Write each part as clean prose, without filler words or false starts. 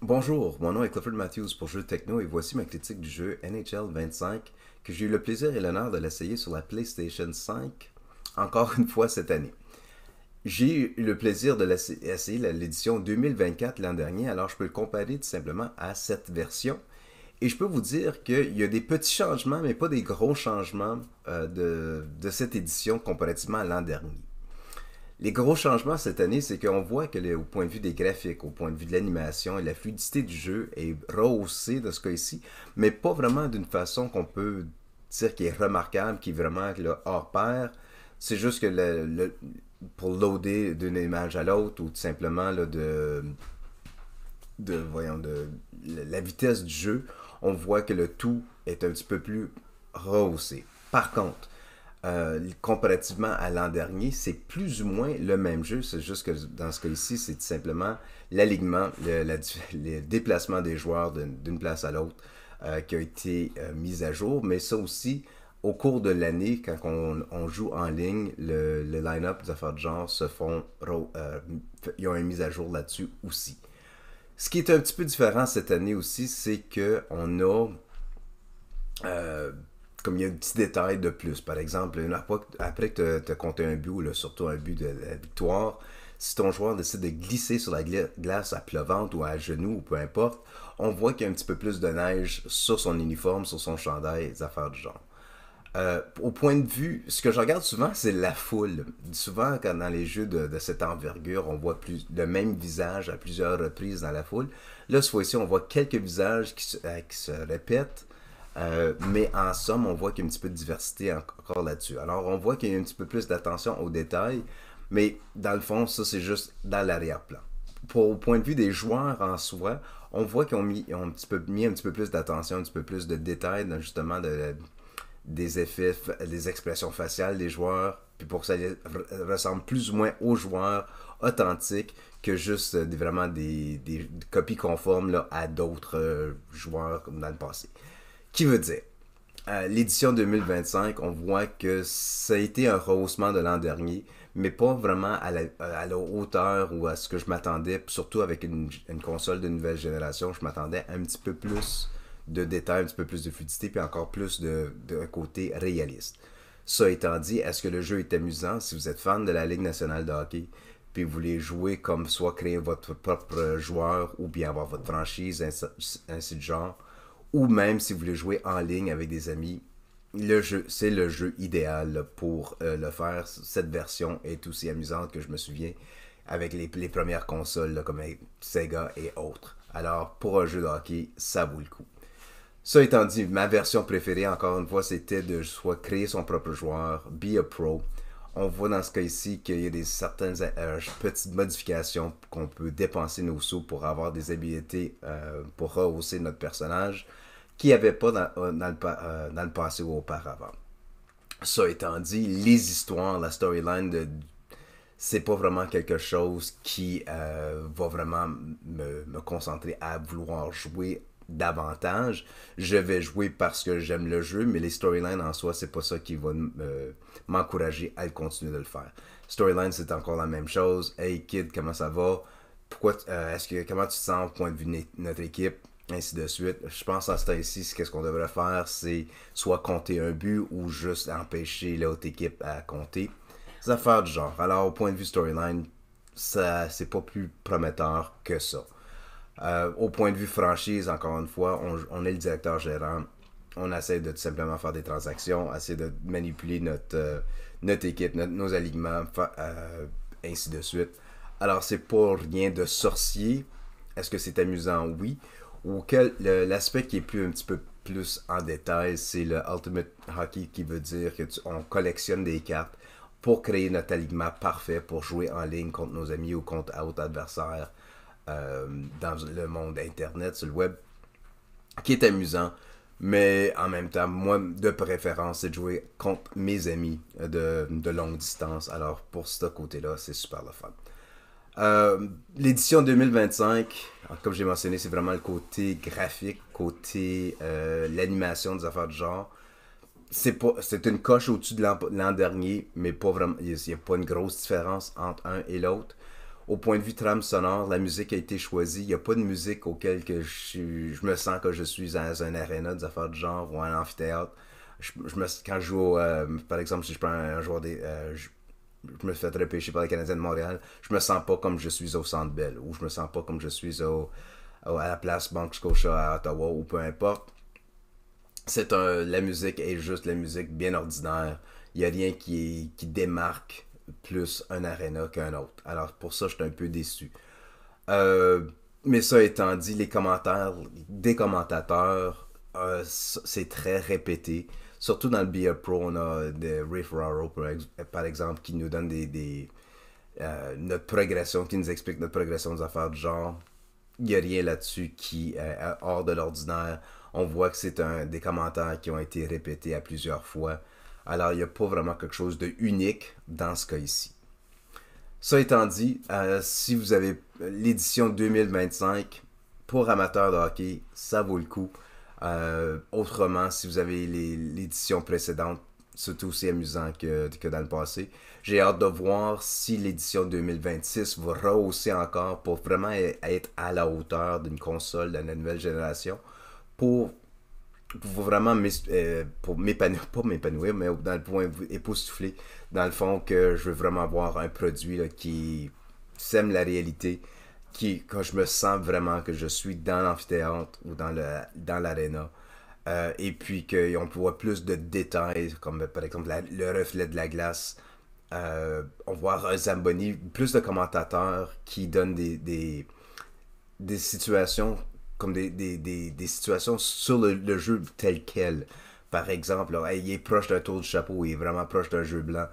Bonjour, mon nom est Clifford Matthews pour Jeux Techno et voici ma critique du jeu NHL 25 que j'ai eu le plaisir et l'honneur de l'essayer sur la PlayStation 5 encore une fois cette année. J'ai eu le plaisir de l'essayer l'édition 2024 l'an dernier, alors je peux le comparer tout simplement à cette version. Et je peux vous dire qu'il y a des petits changements, mais pas des gros changements de cette édition comparativement à l'an dernier. Les gros changements cette année, c'est qu'on voit que au point de vue des graphiques, au point de vue de l'animation et la fluidité du jeu est rehaussée de ce cas-ci, mais pas vraiment d'une façon qu'on peut dire qui est remarquable, qui est vraiment là, hors pair. C'est juste que pour loader d'une image à l'autre ou tout simplement là, voyons, de la vitesse du jeu, on voit que le tout est un petit peu plus rehaussé. Par contre, comparativement à l'an dernier, c'est plus ou moins le même jeu. C'est juste que dans ce cas-ci, c'est tout simplement l'alignement, le déplacement des joueurs d'une place à l'autre qui a été mis à jour. Mais ça aussi, au cours de l'année, quand on joue en ligne, le line-up des affaires de genre se font. Ils ont une mise à jour là-dessus aussi. Ce qui est un petit peu différent cette année aussi, c'est que on a comme il y a un petit détail de plus. Par exemple, après que tu as compté un but, ou là, surtout un but de la victoire, si ton joueur décide de glisser sur la glace à plat ventre ou à genoux, ou peu importe, on voit qu'il y a un petit peu plus de neige sur son uniforme, sur son chandail, des affaires du genre. Au point de vue, ce que je regarde souvent, c'est la foule. Souvent, quand dans les jeux de cette envergure, on voit le même visage à plusieurs reprises dans la foule. Là, cette fois-ci, on voit quelques visages qui se répètent, mais en somme, on voit qu'il y a un petit peu de diversité encore là-dessus. Alors, on voit qu'il y a un petit peu plus d'attention aux détails, mais dans le fond, ça, c'est juste dans l'arrière-plan. Au point de vue des joueurs en soi, on voit qu'ils ont mis un petit peu plus d'attention, un petit peu plus de détails, justement, des effets, des expressions faciales des joueurs, puis pour que ça ressemble plus ou moins aux joueurs authentiques que juste vraiment des copies conformes là, à d'autres joueurs comme dans le passé. Qui veut dire, l'édition 2025, on voit que ça a été un rehaussement de l'an dernier, mais pas vraiment à la hauteur ou à ce que je m'attendais, surtout avec une console de nouvelle génération, je m'attendais à un petit peu plus de détails, un petit peu plus de fluidité, puis encore plus de côté réaliste. Ça étant dit, est-ce que le jeu est amusant? Si vous êtes fan de la Ligue nationale de hockey, puis vous voulez jouer comme soit créer votre propre joueur ou bien avoir votre franchise, ainsi de genre, ou même si vous voulez jouer en ligne avec des amis, c'est le jeu idéal pour le faire. Cette version est aussi amusante que je me souviens avec les premières consoles là, comme Sega et autres. Alors, pour un jeu de hockey, ça vaut le coup. Ça étant dit, ma version préférée, encore une fois, c'était de soit créer son propre joueur, be a pro. On voit dans ce cas ici qu'il y a certaines petites modifications qu'on peut dépenser nos sous pour avoir des habilités pour rehausser notre personnage qu'il n'y avait pas dans le passé ou auparavant. Ça étant dit, les histoires, la storyline, c'est pas vraiment quelque chose qui va vraiment me concentrer à vouloir jouer davantage. Je vais jouer parce que j'aime le jeu, mais les storylines en soi, c'est pas ça qui va m'encourager à continuer de le faire. Storyline, c'est encore la même chose. Hey kid, comment ça va? Comment tu te sens au point de vue de notre équipe? Ainsi de suite. Je pense à ce temps-ci, qu'est-ce qu'on devrait faire, c'est soit compter un but ou juste empêcher l'autre équipe à compter. Des affaires du genre. Alors, au point de vue storyline, ça, c'est pas plus prometteur que ça. Au point de vue franchise, encore une fois, on est le directeur gérant. On essaie de tout simplement faire des transactions, essayer de manipuler notre équipe, nos alignements, ainsi de suite. Alors, c'est pas rien de sorcier. Est-ce que c'est amusant? Oui. Ou l'aspect qui est un petit peu plus en détail, c'est le Ultimate Hockey qui veut dire que on collectionne des cartes pour créer notre alignement parfait pour jouer en ligne contre nos amis ou contre autres adversaires dans le monde internet, sur le web, qui est amusant. Mais en même temps, moi, de préférence, c'est de jouer contre mes amis de longue distance. Alors, pour ce côté-là, c'est super le fun. L'édition 2025, comme j'ai mentionné, c'est vraiment le côté graphique, côté l'animation des affaires du genre. C'est une coche au-dessus de l'an dernier, mais pas vraiment. Il n'y a pas une grosse différence entre un et l'autre. Au point de vue trame sonore, la musique a été choisie. Il n'y a pas de musique auquel que je me sens que je suis dans un aréna, des affaires du genre, ou un amphithéâtre. Quand je joue, par exemple, si je prends un joueur je me fais repêcher par les Canadiens de Montréal, je me sens pas comme je suis au Centre Bell, ou je me sens pas comme je suis à la place Banque Scotia à Ottawa, ou peu importe. La musique est juste la musique bien ordinaire. Il n'y a rien qui démarque plus un aréna qu'un autre. Alors pour ça, je suis un peu déçu. Euh, mais ça étant dit, les commentaires des commentateurs, c'est très répété. Surtout dans le BA Pro, on a des Riff Raro, par exemple, qui nous donne notre progression, qui nous explique notre progression des affaires du genre. Il n'y a rien là-dessus qui est hors de l'ordinaire. On voit que c'est des commentaires qui ont été répétés à plusieurs fois. Alors, il n'y a pas vraiment quelque chose de unique dans ce cas ici. Ça étant dit, si vous avez l'édition 2025 pour amateurs de hockey, ça vaut le coup. Autrement, si vous avez l'édition précédente, c'est aussi amusant que dans le passé. J'ai hâte de voir si l'édition 2026 va rehausser encore pour vraiment être à la hauteur d'une console de la nouvelle génération pour vraiment pour m'épanouir, pas m'épanouir, mais dans le point époustoufler, dans le fond que je veux vraiment avoir un produit là, qui sème la réalité, quand je me sens vraiment que je suis dans l'amphithéâtre ou dans l'aréna. Et puis qu'on voit plus de détails, comme par exemple le reflet de la glace. On voit un Zamboni, plus de commentateurs qui donnent des situations comme des situations sur le jeu tel quel. Par exemple, là, il est proche d'un tour du chapeau, il est vraiment proche d'un jeu blanc,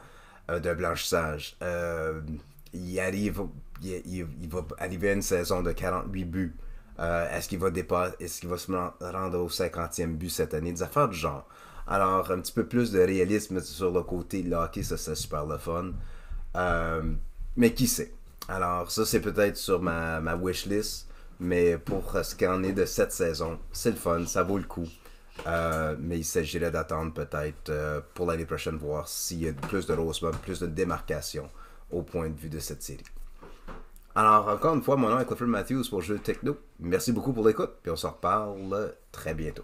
d'un blanchissage. Il arrive, il va arriver à une saison de 48 buts. Est-ce qu'il va se rendre au 50e but cette année? Des affaires du genre. Alors, un petit peu plus de réalisme sur le côté de hockey, ça c'est super le fun. Mais qui sait? Alors, ça c'est peut-être sur ma wishlist. Mais pour ce qu'en est de cette saison, c'est le fun, ça vaut le coup. Mais il s'agirait d'attendre peut-être pour l'année prochaine, voir s'il y a plus de rehaussement, plus de démarcation au point de vue de cette série. Alors, encore une fois, mon nom est Clifford Matthews pour Jeux Techno. Merci beaucoup pour l'écoute, puis on se reparle très bientôt.